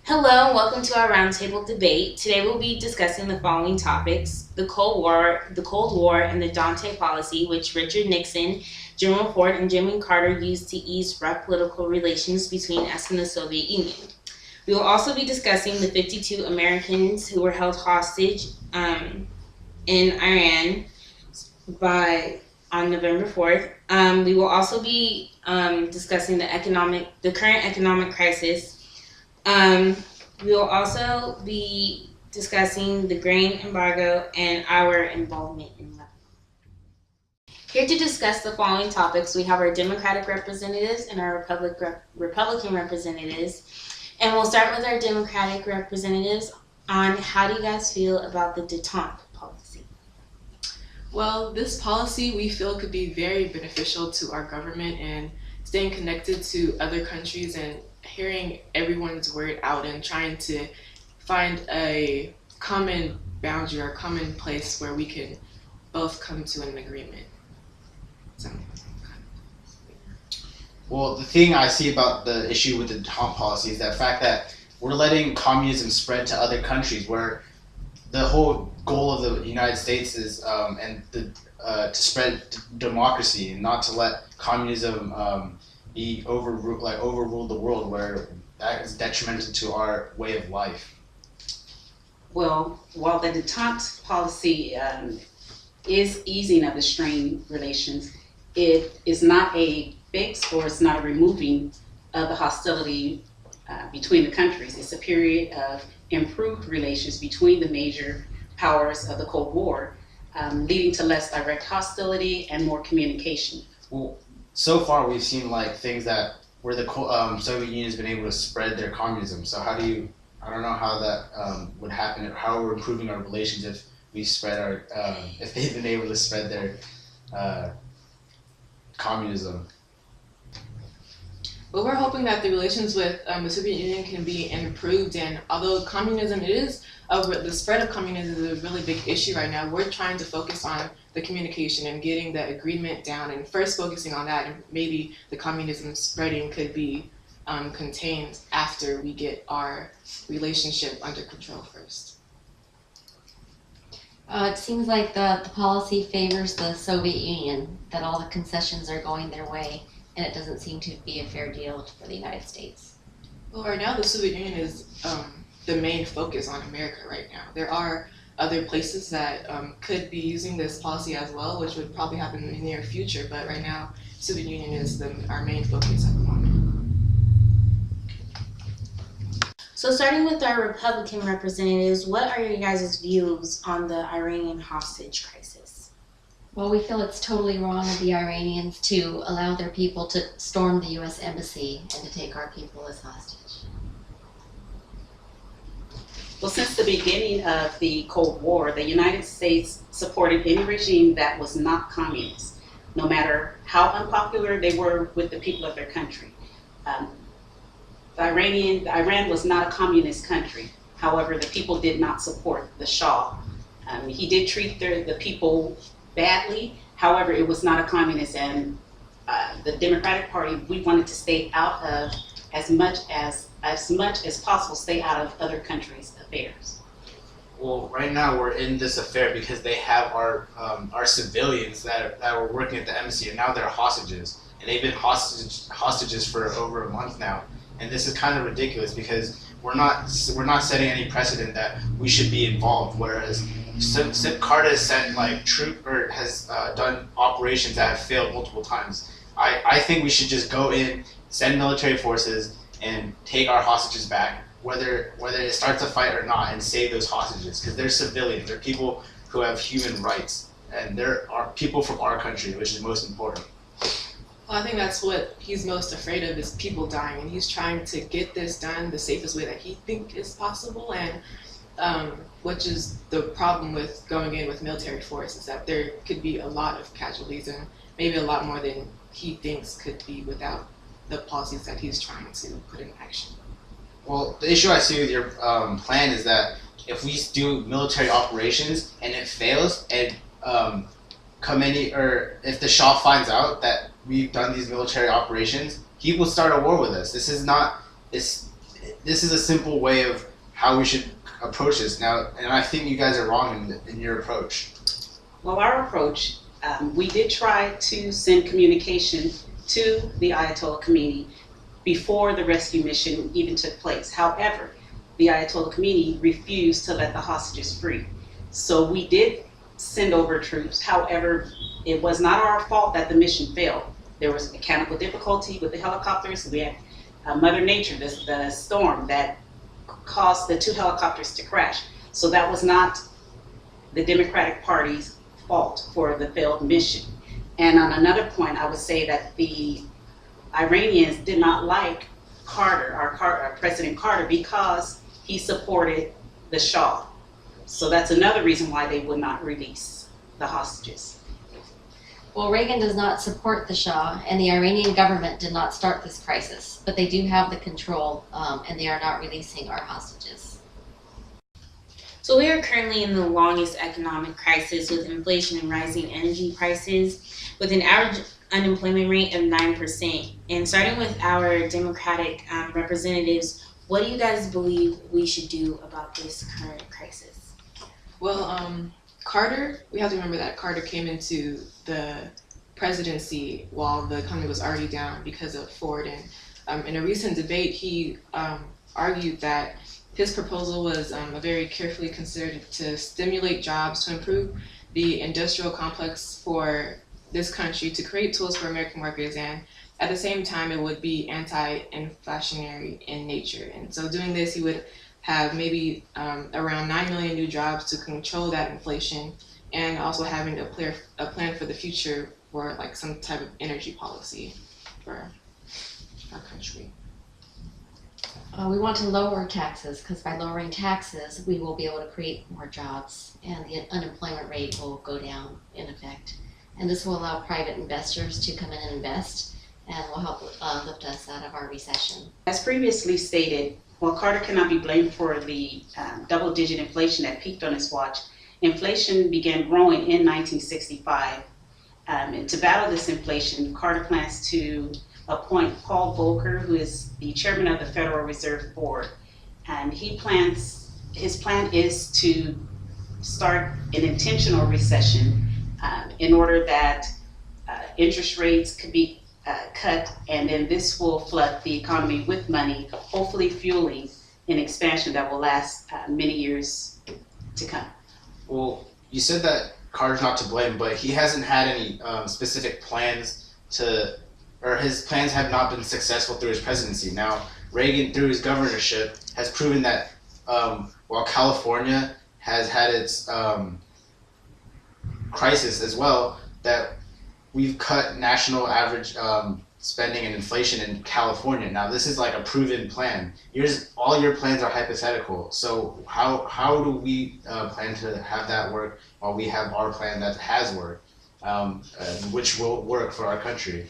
Hello and welcome to our roundtable debate. Today we'll be discussing the following topics: the Cold War, and the Dante policy, which Richard Nixon, General Ford, and Jimmy Carter used to ease rough political relations between us and the Soviet Union. We will also be discussing the 52 Americans who were held hostage in Iran by on November 4th. We will also be discussing the current economic crisis. We will also be discussing the grain embargo and our involvement in Lebanon. Here to discuss the following topics, we have our Democratic representatives and our Republican representatives. And we'll start with our Democratic representatives on how do you guys feel about the detente policy? Well, this policy we feel could be very beneficial to our government and staying connected to other countries and hearing everyone's word out and trying to find a common boundary or common place where we can both come to an agreement. So. Well, the thing I see about the issue with the detente policy is that fact that we're letting communism spread to other countries, where the whole goal of the United States is to spread democracy and not to let communism overrule the world, where that is detrimental to our way of life. Well, while the detente policy is easing of the strained relations, it is not a fix or it's not a removing of the hostility between the countries. It's a period of improved relations between the major powers of the Cold War, leading to less direct hostility and more communication. Well, so far we've seen things that where the Soviet Union has been able to spread their communism. So I don't know how that would happen, or how we're improving our relations if we spread if they've been able to spread their communism. But we're hoping that the relations with the Soviet Union can be improved, and although the spread of communism is a really big issue right now, we're trying to focus on the communication and getting the agreement down, and first focusing on that, and maybe the communism spreading could be contained after we get our relationship under control first. It seems like the policy favors the Soviet Union, that all the concessions are going their way, and it doesn't seem to be a fair deal for the United States. Well, right now the Soviet Union is the main focus on America right now. There are other places that could be using this policy as well, which would probably happen in the near future, but right now Soviet Union is our main focus at the moment. So starting with our Republican representatives, what are your guys' views on the Iranian hostage crisis? Well, we feel it's totally wrong of the Iranians to allow their people to storm the U.S. Embassy and to take our people as hostage. Well, since the beginning of the Cold War, the United States supported any regime that was not communist, no matter how unpopular they were with the people of their country. Iran was not a communist country. However, the people did not support the Shah. He did treat the people badly. However, it was not a communist, and the Democratic Party, we wanted to stay out of as much as possible, stay out of other countries' affairs. Well, right now we're in this affair because they have our civilians that were working at the embassy, and now they're hostages, and they've been hostages for over a month now. And this is kind of ridiculous because we're not setting any precedent that we should be involved. Whereas Carter has sent has done operations that have failed multiple times. I think we should just go in, send military forces, and take our hostages back, whether it starts a fight or not, and save those hostages, because they're civilians. They're people who have human rights, and they're people from our country, which is most important. Well, I think that's what he's most afraid of, is people dying, and he's trying to get this done the safest way that he thinks is possible, and which is the problem with going in with military force, is that there could be a lot of casualties, and maybe a lot more than he thinks could be without the policies that he's trying to put in action. Well, the issue I see with your plan is that if we do military operations and it fails, and if the Shah finds out that we've done these military operations, he will start a war with us. This this is a simple way of how we should approach this now, and I think you guys are wrong in your approach. Well, our approach, we did try to send communication to the Ayatollah community before the rescue mission even took place. However, the Ayatollah community refused to let the hostages free. So we did send over troops. However, it was not our fault that the mission failed. There was mechanical difficulty with the helicopters. We had Mother Nature, the storm that caused the 2 helicopters to crash. So that was not the Democratic Party's fault for the failed mission. And on another point, I would say that the Iranians did not like Carter, our President Carter, because he supported the Shah. So that's another reason why they would not release the hostages. Well, Reagan does not support the Shah, and the Iranian government did not start this crisis, but they do have the control, and they are not releasing our hostages. So we are currently in the longest economic crisis with inflation and rising energy prices, with an average unemployment rate of 9%. And starting with our Democratic representatives, what do you guys believe we should do about this current crisis? Well, Carter, we have to remember that Carter came into the presidency while the economy was already down because of Ford. And in a recent debate, he argued that his proposal was a very carefully considered to stimulate jobs, to improve the industrial complex for this country, to create tools for American workers, and at the same time, it would be anti-inflationary in nature. And so doing this, he would have maybe around 9 million new jobs to control that inflation, and also having a plan for the future for like some type of energy policy for our country. We want to lower taxes, because by lowering taxes, we will be able to create more jobs, and the unemployment rate will go down in effect. And this will allow private investors to come in and invest, and will help lift us out of our recession. As previously stated, while Carter cannot be blamed for the double-digit inflation that peaked on his watch, inflation began growing in 1965. And to battle this inflation, Carter plans to appoint Paul Volcker, who is the chairman of the Federal Reserve Board. And his plan is to start an intentional recession in order that interest rates could be cut, and then this will flood the economy with money, hopefully fueling an expansion that will last many years to come. Well, you said that Carter's not to blame, but he hasn't had any specific plans or his plans have not been successful through his presidency. Now, Reagan, through his governorship, has proven that while California has had its crisis as well, that we've cut national average spending and inflation in California. Now, this is like a proven plan. All your plans are hypothetical. So how do we plan to have that work while we have our plan that has worked, which will work for our country?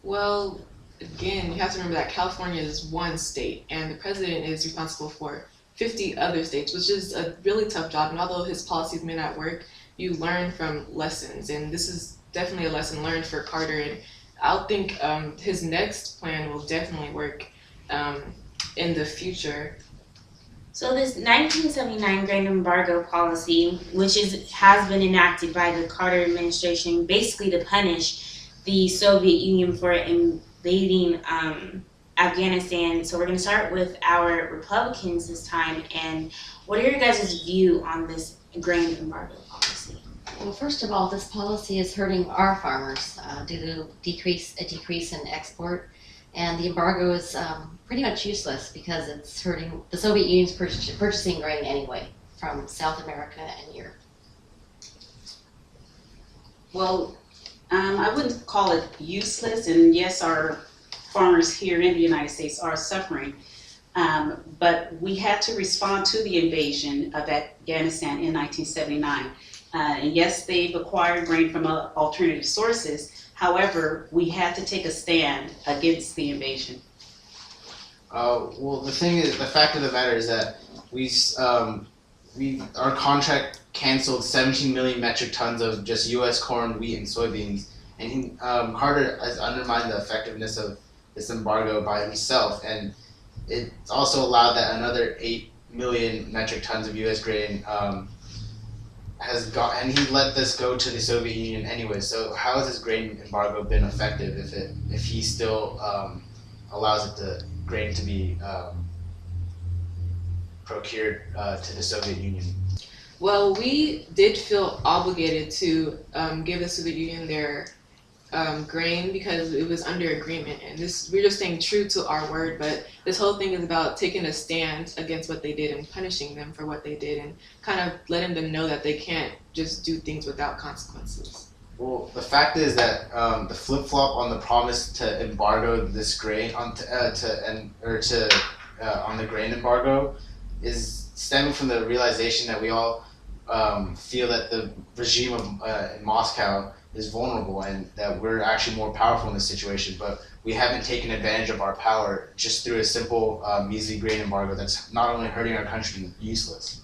Well, again, you have to remember that California is one state, and the president is responsible for 50 other states, which is a really tough job. And although his policies may not work, you learn from lessons, and this is definitely a lesson learned for Carter. And I think his next plan will definitely work in the future. So this 1979 grain embargo policy, which has been enacted by the Carter administration, basically to punish the Soviet Union for invading Afghanistan. So we're going to start with our Republicans this time. And what are your guys' view on this grain embargo policy? Well, first of all, this policy is hurting our farmers due to a decrease in export, and the embargo is pretty much useless because it's hurting the Soviet Union's purchasing grain anyway from South America and Europe. Well, I wouldn't call it useless, and yes, our farmers here in the United States are suffering, but we had to respond to the invasion of Afghanistan in 1979. And yes, they've acquired grain from alternative sources. However, we had to take a stand against the invasion. Well, the fact of the matter is that our contract canceled 17 million metric tons of just U.S. corn, wheat, and soybeans, and Carter has undermined the effectiveness of this embargo by himself. And it's also allowed that another 8 million metric tons of U.S. grain has gone, and he let this go to the Soviet Union anyway. So how has his grain embargo been effective if he still allows grain to be procured to the Soviet Union? Well, we did feel obligated to give the Soviet Union their grain because it was under agreement, and we're just staying true to our word. But this whole thing is about taking a stand against what they did and punishing them for what they did, and kind of letting them know that they can't just do things without consequences. Well, the fact is that the flip flop on the promise to embargo this grain on the grain embargo is stemming from the realization that we all feel that the regime in Moscow is vulnerable and that we're actually more powerful in this situation, but we haven't taken advantage of our power just through a simple measly grain embargo that's not only hurting our country but useless.